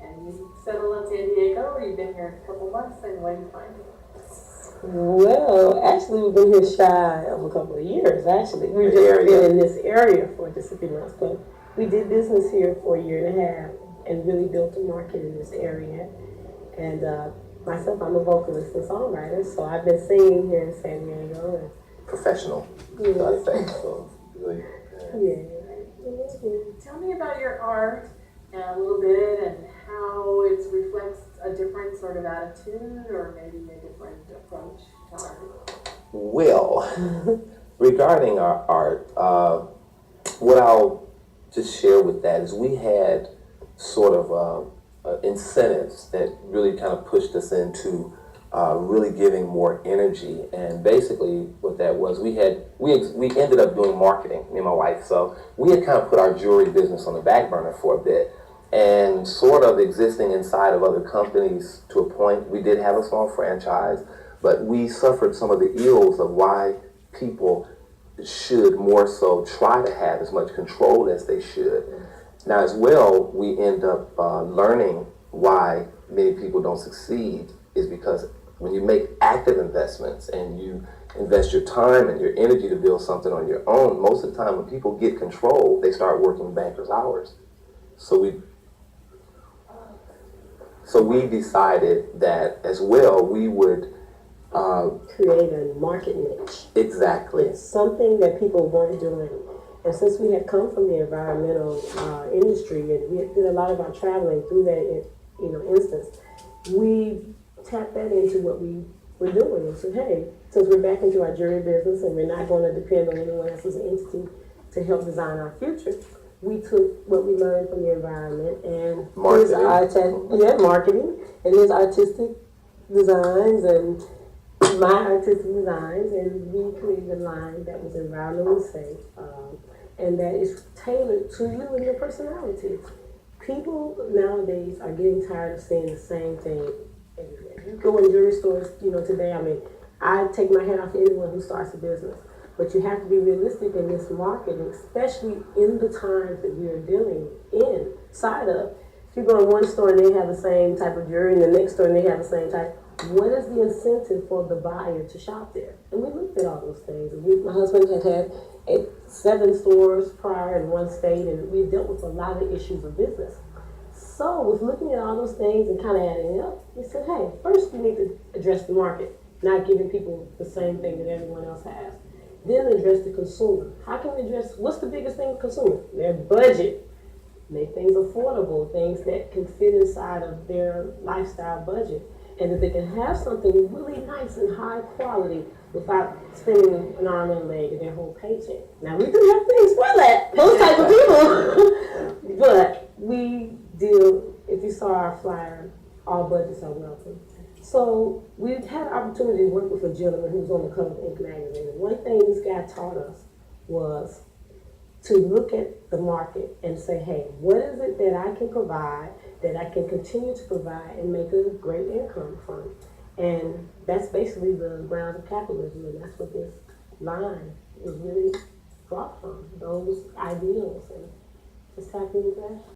And you settled in San Diego, or you've been here a couple months, and what do you find? Well, actually, we've been here shy of a couple of years, actually. We've just been in this area for just a few months, but we did business here for a year and a half and really built a market in this area. And myself, I'm a vocalist and songwriter, so I've been singing here in San Diego. And professional, yeah. I think. So, really, Tell me about your art a little bit and how it reflects a different sort of attitude or maybe a different approach to art. Well, regarding our art, what I'll just share with that is we had sort of incentives that really kind of pushed us into really giving more energy. And basically what that was, we ended up doing marketing, me and my wife. So we had kind of put our jewelry business on the back burner for a bit and sort of existing inside of other companies to a point. We did have a small franchise, but we suffered some of the ills of why people should more so try to have as much control as they should. Now, as well, we end up learning why many people don't succeed is because when you make active investments and you invest your time and your energy to build something on your own, most of the time when people get control, they start working bankers' hours. So we decided that as well we would create a market niche. Exactly. It's something that people weren't doing. And since we had come from the environmental industry and we did a lot of our traveling through that instance, we tapped that into what we were doing and said, hey, since we're back into our jewelry business and we're not going to depend on anyone else's entity to help design our future, we took what we learned from the environment and marketing and his artistic designs and my artistic designs, and we created a line that was environmentally safe and that is tailored to you and your personality. People nowadays are getting tired of saying the same thing everywhere. You go in jewelry stores, today, I take my hat off to anyone who starts a business, but you have to be realistic in this market, especially in the times that we are dealing inside of. If you go in one store and they have the same type of jewelry, and the next store and they have the same type, what is the incentive for the buyer to shop there? And we looked at all those things. My husband had 7 stores prior in one state, and we dealt with a lot of issues of business. So with looking at all those things and kind of adding it up, we said, hey, first we need to address the market, not giving people the same thing that everyone else has. Then address the consumer. How can we address, what's the biggest thing with consumer? Their budget. Make things affordable, things that can fit inside of their lifestyle budget. And that they can have something really nice and high quality without spending an arm and a leg of their whole paycheck. Now, we do have things for that, those type of people. But we deal, if you saw our flyer, all budgets are welcome. So we had an opportunity to work with a gentleman who was on the cover of Inc. magazine. And one thing this guy taught us was to look at the market and say, hey, what is it that I can provide, that I can continue to provide and make a great income from? And that's basically the grounds of capitalism, and that's what this line is really brought from, those ideals, and just tap into that.